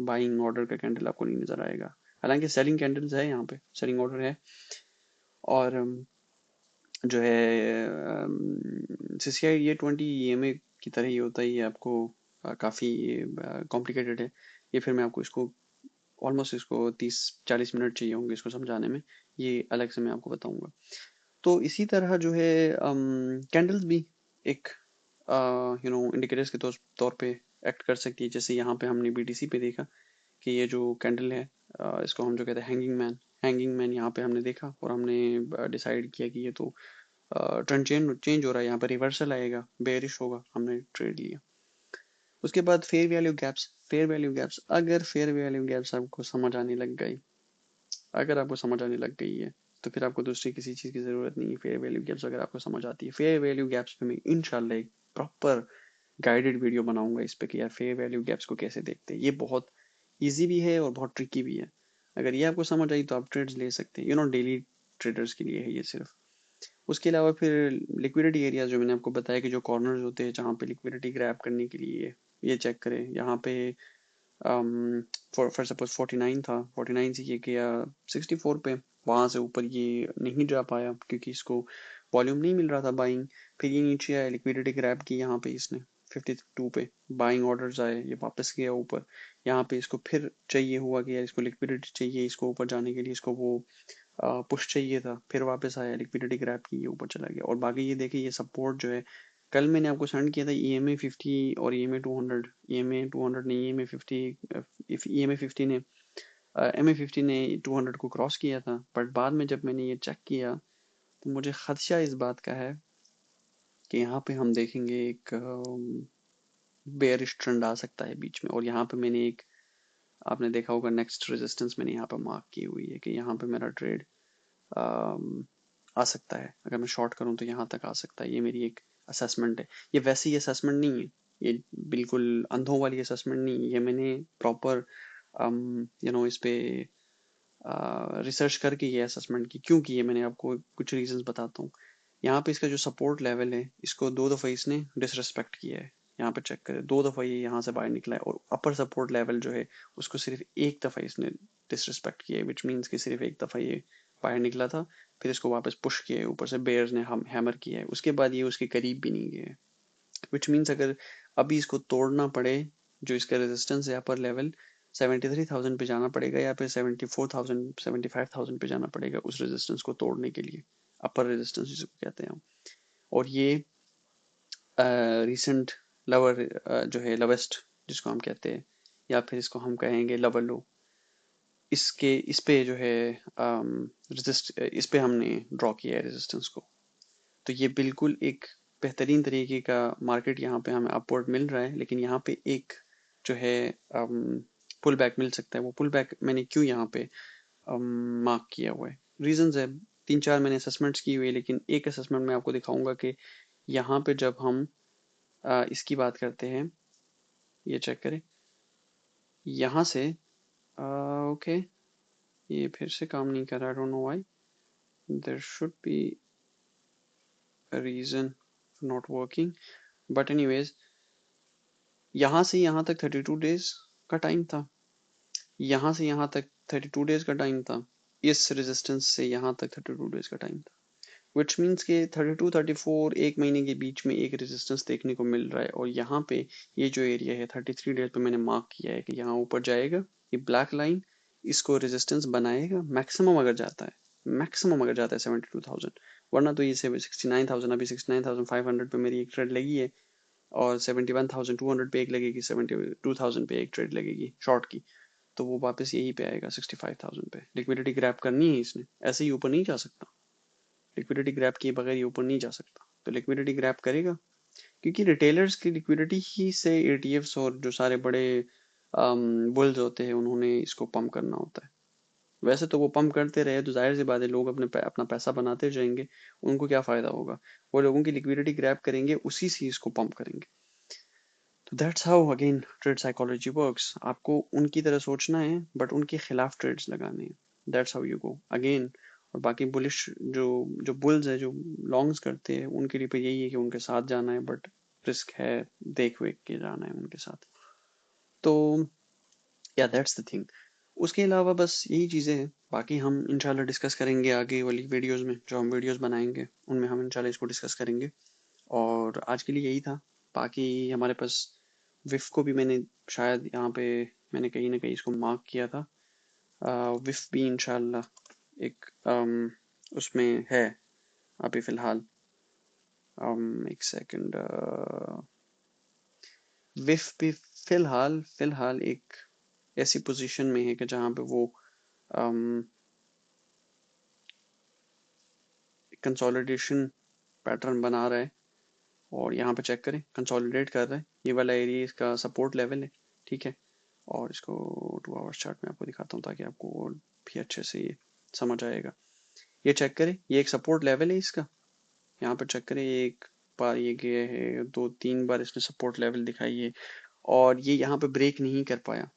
बाइंग ऑर्डर का कैंडल आपको नहीं नजर आएगा। हालांकि सेलिंग कैंडल्स है, यहाँ पे सेलिंग ऑर्डर है। और जो है CCI ये 20 EMA की तरह ही होता है। ये आपको काफ़ी कॉम्प्लिकेटेड है। ये फिर मैं आपको इसको ऑलमोस्ट इसको 30-40 मिनट चाहिए होंगे इसको समझाने में। ये अलग से मैं आपको बताऊंगा। तो इसी तरह जो है कैंडल्स भी एक इंडिकेटर्स के तौर पे एक्ट कर सकती है। जैसे यहाँ पे हमने BTC पे देखा कि ये जो कैंडल है इसको हम जो कहते हैं हैंगिंग मैन यहाँ पे हमने देखा और हमने डिसाइड किया कि ये तो ट्रेंड चेंज हो रहा है, यहाँ पर रिवर्सल आएगा, बेयरिश होगा, हमने ट्रेड लिया। उसके बाद फेयर वैल्यू गैप्स, अगर फेयर वैल्यू गैप्स आपको समझ आने लग गई, अगर आपको समझ आने लग गई है तो फिर आपको दूसरी किसी चीज़ की ज़रूरत नहीं है। फेयर वैल्यू गैप्स अगर आपको समझ आती है, फेयर वैल्यू गैप्स पे मैं इंशाल्लाह एक प्रॉपर गाइडेड वीडियो बनाऊंगा इस पे कि यार फेयर वैल्यू गैप्स को कैसे देखते हैं। ये बहुत इजी भी है और बहुत ट्रिकी भी है। अगर ये आपको समझ आई तो आप ट्रेड्स ले सकते हैं, डेली ट्रेडर्स के लिए है ये सिर्फ। उसके अलावा फिर लिक्विडिटी एरिया जो मैंने आपको बताया कि जो कॉर्नर्स होते हैं जहाँ पे लिक्विडिटी ग्रैब करने के लिए, ये चेक करें यहाँ पे फॉर सपोज 49 था, 49 से ये गया 64 पे, वहां से ऊपर ये नहीं जा पाया क्योंकि इसको वॉल्यूम नहीं मिल रहा था बाइंग। फिर ये नीचे आया, लिक्विडिटी ग्रैब की यहाँ पे इसने 52 पे, बाइंग ऑर्डर्स आए, ये वापस गया ऊपर। यहाँ पे इसको फिर चाहिए हुआ कि यार इसको लिक्विडिटी चाहिए, इसको ऊपर जाने के लिए इसको वो पुश चाहिए था, फिर वापस आया, लिक्विडिटी ग्रैब की, ये ऊपर चला गया। और बाकी ये देखिए ये सपोर्ट जो है, कल मैंने आपको सेंड किया था EMA 50 और EMA 200, EMA 200 नहीं, EMA 50, इफ EMA 50 ने MA 50 ने 200 को क्रॉस किया था, बट बाद में जब मैंने ये चेक किया तो मुझे खदशा इस बात का है कि यहाँ पे हम देखेंगे एक बेयरिश ट्रेंड आ सकता है बीच में। और यहाँ पे मैंने एक, आपने देखा होगा नेक्स्ट रेजिस्टेंस मैंने यहाँ पे मार्क की हुई है कि यहाँ पे मेरा ट्रेड आ सकता है, अगर मैं शॉर्ट करूँ तो यहाँ तक आ सकता है। ये मेरी एक असेसमेंट है। ये वैसी असेसमेंट नहीं है, ये बिल्कुल अंधों वाली असेसमेंट नहीं है, ये मैंने प्रॉपर इस पे रिसर्च करके ये असेसमेंट की। क्यों की है मैंने आपको कुछ रीजंस बताता हूँ। यहाँ पे इसका जो सपोर्ट लेवल है, इसको 2 दफ़ा इसने डिसरेस्पेक्ट किया है। यहाँ पे चेक करें, 2 दफ़ा ये यहाँ से बाहर निकला है, और अपर सपोर्ट लेवल जो है उसको सिर्फ एक दफ़ा इसने डिसरेस्पेक्ट किया है, विच मीन्स कि सिर्फ एक दफ़ा ये बाहर निकला था, फिर इसको वापस पुश किया है, ऊपर से बेयर्स ने हम हैमर किया है, उसके बाद ये उसके करीब भी नहीं गया है। विच मीन्स अगर अभी इसको तोड़ना पड़े, जो इसका रेजिस्टेंस है अपर लेवल 73,000 पे जाना पड़ेगा, या फिर 74,000 75,000 पे जाना पड़ेगा उस रेजिस्टेंस को तोड़ने के लिए। अपर रेजिस्टेंस जिसको कहते हैं हम। और ये रिसेंट लोअर जो है लोवेस्ट जिसको हम कहते हैं, या फिर इसको हम कहेंगे लोअर लो, इसके इस पे जो है इस पे हमने ड्रॉ किया है रेजिस्टेंस को। तो ये बिल्कुल एक बेहतरीन तरीके का मार्केट यहाँ पे हमें अपवर्ड मिल रहा है, लेकिन यहाँ पे एक जो है पुल बैक मिल सकता है। वो पुल बैक मैंने क्यों यहाँ पे मार्क किया हुआ है, रीजंस है 3-4 मैंने असेसमेंट्स की हुई है, लेकिन एक असेसमेंट मैं आपको दिखाऊंगा कि यहाँ पे जब हम इसकी बात करते हैं, ये चेक करें यहाँ से, ओके ये फिर से काम नहीं कर रहा, I don't know why, there should be a reason not working, but anyways यहाँ से यहाँ तक 32 डेज का टाइम था, यहाँ से यहाँ तक 32 डेज का टाइम था, इस रेजिस्टेंस से यहाँ तक 32 डेज का टाइम था, विच मीन्स के 32-34 एक महीने के बीच में एक रेजिस्टेंस देखने को मिल रहा है। और यहाँ पे ये जो एरिया है 33 डेज पे मैंने मार्क किया है कि यहाँ ऊपर जाएगा, ये ब्लैक लाइन इसको रेजिस्टेंस बनाएगा मैक्सिमम अगर जाता है, मैक्सिमम अगर जाता है 72,000, वरना तो ये 69,000, अभी 69,500 पे मेरी एक ट्रेड लगी है, और 71,200 पे एक लगेगी, 72,000 पे एक ट्रेड लगेगी शॉर्ट की, तो वो वापस यही पे आएगा 65,000 पे। लिक्विडिटी ग्रैब करनी है इसने, ऐसे ही ऊपर नहीं जा सकता, लिक्विडिटी ग्रैब किए बगैर ये ऊपर नहीं जा सकता, तो लिक्विडिटी ग्रैब करेगा, क्योंकि रिटेलर्स की लिक्विडिटी ही से एटीएफ्स और जो सारे बड़े बुल्स होते हैं उन्होंने इसको पंप करना होता है। वैसे तो वो पंप करते रहे तो जाहिर सी बात है लोग अपना पैसा बनाते जाएंगे, उनको क्या फायदा होगा, वो लोगों की लिक्विडिटी ग्रैब करेंगे, उसी से इसको पंप करेंगे। तो that's how again trade psychology works. आपको उनकी तरह सोचना है बट उनके खिलाफ ट्रेड्स लगाने हैं, that's how you go again. और बाकी बुलिश जो जो बुल्स है जो लॉन्ग्स करते हैं उनके लिए पे यही है कि उनके साथ जाना है, बट रिस्क है, देख वेख के जाना है उनके साथ। तो या दैट्स द थिंग। उसके अलावा बस यही चीज़ें हैं, बाकी हम इंशाल्लाह डिस्कस करेंगे आगे वाली वीडियोस में, जो हम वीडियोस बनाएंगे उनमें हम इंशाल्लाह इसको डिस्कस करेंगे। और आज के लिए यही था। बाकी हमारे पास विफ को भी मैंने शायद यहाँ पे मैंने कहीं ना कहीं इसको मार्क किया था, विफ भी इंशाल्लाह एक उसमें है अभी फिलहाल। एक सेकंड, विफ भी फिलहाल फिलहाल एक ऐसी पोजीशन में है कि जहाँ पे वो कंसोलिडेशन पैटर्न बना रहा है, और यहाँ पे चेक करें कंसोलिडेट कर रहा है, ये वाला एरिया इसका सपोर्ट लेवल है, ठीक है। और इसको 2 आवर्स चार्ट में आपको दिखाता हूँ ताकि आपको और भी अच्छे से ये समझ आएगा। ये चेक करें, ये एक सपोर्ट लेवल है इसका, यहाँ पर चेक करें, एक बार ये गया है, 2-3 बार इसने सपोर्ट लेवल दिखाई है, और ये यहाँ पे ब्रेक नहीं कर पाया।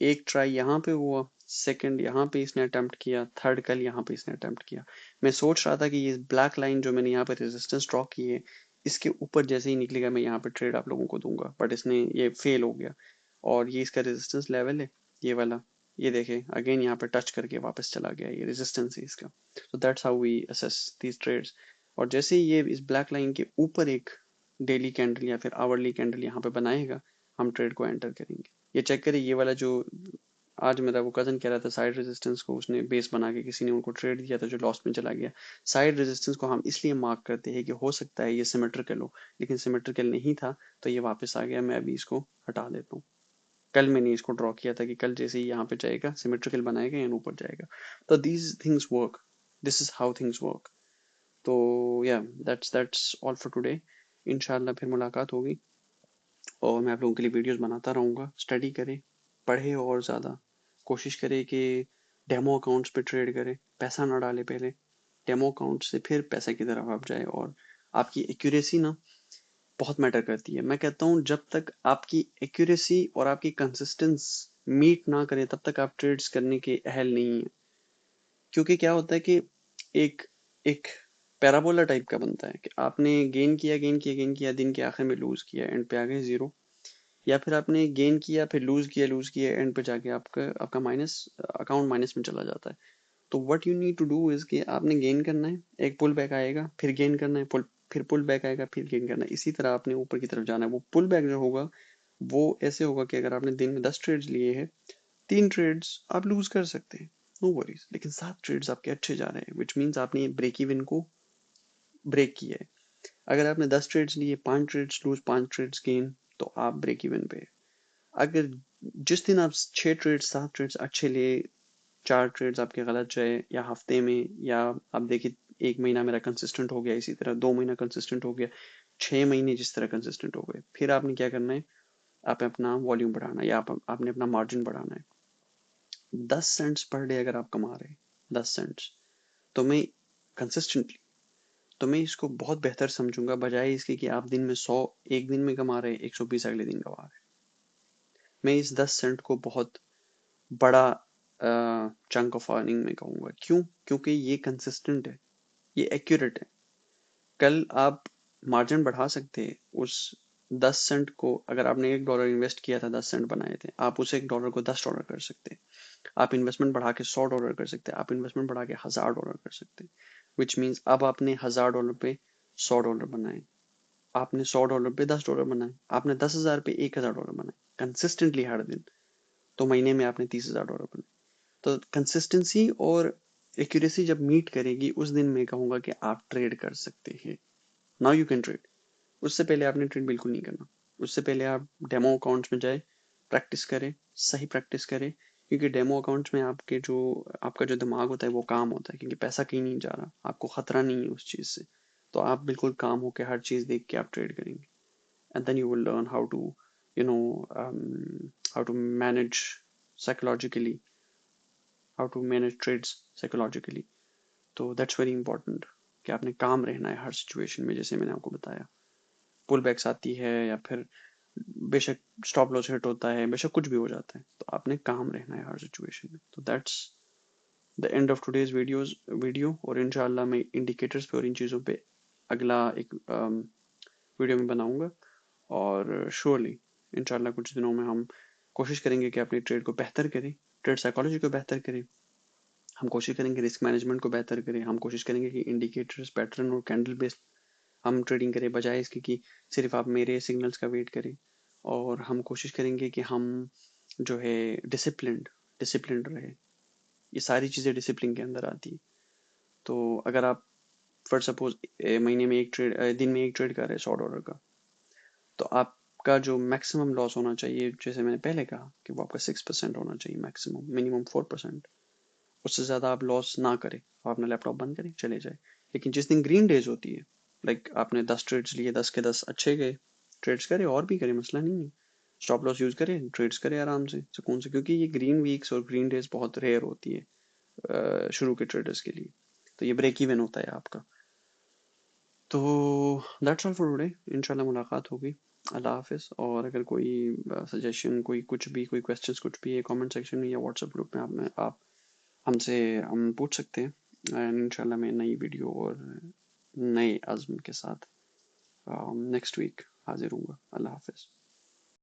एक ट्राई यहाँ पे हुआ, सेकंड यहाँ पे इसने अटेम्प्ट किया, थर्ड कल यहाँ पे इसने अटेम्प्ट किया। मैं सोच रहा था कि ये ब्लैक लाइन जो मैंने यहाँ पे रेजिस्टेंस ड्रॉ की है, इसके ऊपर जैसे ही निकलेगा मैं यहाँ पे ट्रेड आप लोगों को दूंगा, बट इसने ये फेल हो गया। और ये इसका रेजिस्टेंस लेवल है, ये वाला, ये देखें अगेन यहाँ पे टच करके वापस चला गया, ये रेजिस्टेंस है इसका। तो that's how we assess these trades. और जैसे ही ये इस ब्लैक लाइन के ऊपर एक डेली कैंडल या फिर आवरली कैंडल यहाँ पे बनाएगा, हम ट्रेड को एंटर करेंगे। ये चेक करिए, ये वाला जो आज मेरा वो कजन कह रहा था साइड रेजिस्टेंस को उसने बेस बना के किसी ने उनको ट्रेड दिया था जो लॉस में चला गया। साइड रेजिस्टेंस को हम इसलिए मार्क करते हैं कि हो सकता है ये सिमेट्रिकल हो, लेकिन सिमेट्रिकल नहीं था तो ये वापस आ गया। मैं अभी इसको हटा देता हूँ। कल मैंने इसको ड्रॉ किया था कि कल जैसे ही यहाँ पे जाएगा सिमेट्रिकल बनाएगा या ऊपर जाएगा। तो these things work, this is how things work. तो या दैट्स ऑल फॉर टुडे। इंशाल्लाह फिर मुलाकात होगी, और मैं आप लोगों के लिए वीडियोस बनाता रहूँगा। स्टडी करें, पढ़े, और ज़्यादा कोशिश करें कि डेमो अकाउंट्स पे ट्रेड करें, पैसा ना डालें पहले, डेमो अकाउंट से फिर पैसे की तरफ आप जाए। और आपकी एक्यूरेसी ना बहुत मैटर करती है। मैं कहता हूँ जब तक आपकी एक्यूरेसी और आपकी कंसिस्टेंस मीट ना करें तब तक आप ट्रेड्स करने के अहल नहीं है। क्योंकि क्या होता है कि एक एक पैराबोला टाइप का बनता है कि आपने गेन किया गेन किया गेन किया, दिन के आखिर में लूज किया, एंड पे आ गए जीरो। या फिर आपने गेन किया फिर लूज किया एंड पे जाके आपका आपका माइनस अकाउंट माइनस में चला जाता है। तो what you need to do is कि आपने गेन करना है, एक पुल बैक आएगा फिर गेन करना है, फिर पुल बैक आएगा फिर गेन करना है, इसी तरह आपने ऊपर की तरफ जाना है। वो पुल बैक जो होगा वो ऐसे होगा कि अगर आपने दिन में 10 ट्रेड्स लिए हैं, 3 ट्रेड्स आप लूज कर सकते हैं, नो वरीज, लेकिन 7 ट्रेड्स आपके अच्छे जा रहे हैं, विच मीन्स आपने ब्रेक इवन को ब्रेक किया है। अगर आपने 10 ट्रेड्स लिए, 5 ट्रेड्स लूज 5 ट्रेड्स गेन, तो आप ब्रेक इवन पे। अगर जिस दिन आप 6 ट्रेड्स 7 ट्रेड्स अच्छे लिए, 4 ट्रेड्स आपके गलत जाए, या हफ्ते में, या आप देखिए 1 महीना मेरा कंसिस्टेंट हो गया, इसी तरह 2 महीना कंसिस्टेंट हो गया, 6 महीने जिस तरह कंसिस्टेंट हो गए, फिर आपने क्या करना है, आप अपना वॉल्यूम बढ़ाना है, या आपने अपना मार्जिन बढ़ाना है। 10 सेंट्स पर डे अगर आप कमा रहे हैं, 10 सेंट्स, तो मैं कंसिस्टेंटली, तो मैं इसको बहुत बेहतर समझूंगा बजाय इसके कि आप दिन में 100 एक दिन में कमा रहे हैं, 120 अगले दिन कमा रहे हैं। मैं इस 10 सेंट को बहुत बड़ा चंक ऑफ अर्निंग में कहूंगा। क्यों? क्योंकि ये कंसिस्टेंट है, ये एक्यूरेट है। कल आप मार्जिन बढ़ा सकते हैं उस 10 सेंट को। अगर आपने $1 इन्वेस्ट किया था, 10 सेंट बनाए थे, आप उस $1 को $10 कर सकते हैं। आप इन्वेस्टमेंट बढ़ा के $100 कर सकते हैं, आप इन्वेस्टमेंट बढ़ा के $1000 कर सकते हैं। विच मीन्स अब आपने $1000 पे $100 बनाए, आपने $100 पे $10 बनाए, आपने 10,000 पे $1000 बनाए कंसिस्टेंटली हर दिन, तो महीने में आपने $30,000 बनाए। तो कंसिस्टेंसी और एक्यूरेसी जब मीट करेगी उस दिन मैं कहूंगा कि आप ट्रेड कर सकते हैं। Now you can trade. उससे पहले आपने ट्रेड बिल्कुल नहीं करना। उससे पहले आप डेमो अकाउंट्स में जाए, प्रैक्टिस करें, सही प्रैक्टिस करें, क्योंकि डेमो अकाउंट्स में आपका जो दिमाग होता है वो काम होता है, क्योंकि पैसा कहीं नहीं जा रहा, आपको खतरा नहीं है उस चीज़ से। तो आप बिल्कुल काम होकर हर चीज़ देख के आप ट्रेड करेंगे, and then you will learn how to you know how to manage psychologically, how to manage trades psychologically. तो दैट्स वेरी इंपॉर्टेंट कि आपने काम रहना है हर सिचुएशन में, जैसे मैंने आपको बताया। पुल बैक्स आती है या फिर बेशक स्टॉप लॉस हिट होता है, बेशक कुछ भी हो जाता है, तो आपने काम रहना है हर सिचुएशन में। तो that's the end of today's video. और इंशाल्लाह मैं इंडिकेटर्स पे और इन चीज़ों पे अगला एक वीडियो में बनाऊंगा। और श्योरली इंशाल्लाह कुछ दिनों में हम कोशिश करेंगे कि अपनी ट्रेड को बेहतर करें, ट्रेड साइकोलॉजी को बेहतर करें, हम कोशिश करेंगे रिस्क मैनेजमेंट को बेहतर करें, हम कोशिश करेंगे कि इंडिकेटर्स, पैटर्न और कैंडल बेस्ड हम ट्रेडिंग करें, बजाय इसके कि सिर्फ आप मेरे सिग्नल्स का वेट करें। और हम कोशिश करेंगे कि हम जो है डिसिप्लिन्ड रहे। ये सारी चीज़ें डिसिप्लिन के अंदर आती है। तो अगर आप फॉर सपोज महीने में एक ट्रेड, दिन में एक ट्रेड कर रहे हैं $100 का, तो आप आपका जो मैक्सिमम लॉस होना चाहिए, जैसे मैंने पहले कहा कि वो आपका 6% होना चाहिए मैक्सिमम, मिनिमम 4%। उससे ज़्यादा आप लॉस ना करें, आप अपना लैपटॉप बंद करें चले जाए। लेकिन जिस दिन ग्रीन डेज होती है, लाइक आपने 10 ट्रेड्स लिए, 10 के 10 अच्छे गए, ट्रेड्स करें और भी करें, मसला नहीं है। स्टॉप लॉस यूज करें, ट्रेड्स करें आराम से सुकून से, क्योंकि ये ग्रीन वीक्स और ग्रीन डेज बहुत रेयर होती है शुरू के ट्रेडर्स के लिए। तो ये ब्रेक इवन होता है आपका। तो दैट्स ऑल फॉर टुडे, इंशाल्लाह मुलाकात होगी। अल्लाह हाफिज़। और अगर कोई सजेशन, कोई कुछ भी, कोई क्वेश्चंस कुछ भी है, कमेंट सेक्शन में या व्हाट्सएप ग्रुप में आप हमसे हम पूछ सकते हैं। एंड इंशाल्लाह मैं नई वीडियो और नए अज़्म के साथ नेक्स्ट वीक हाजिर हूँगा। अल्लाह हाफिज़।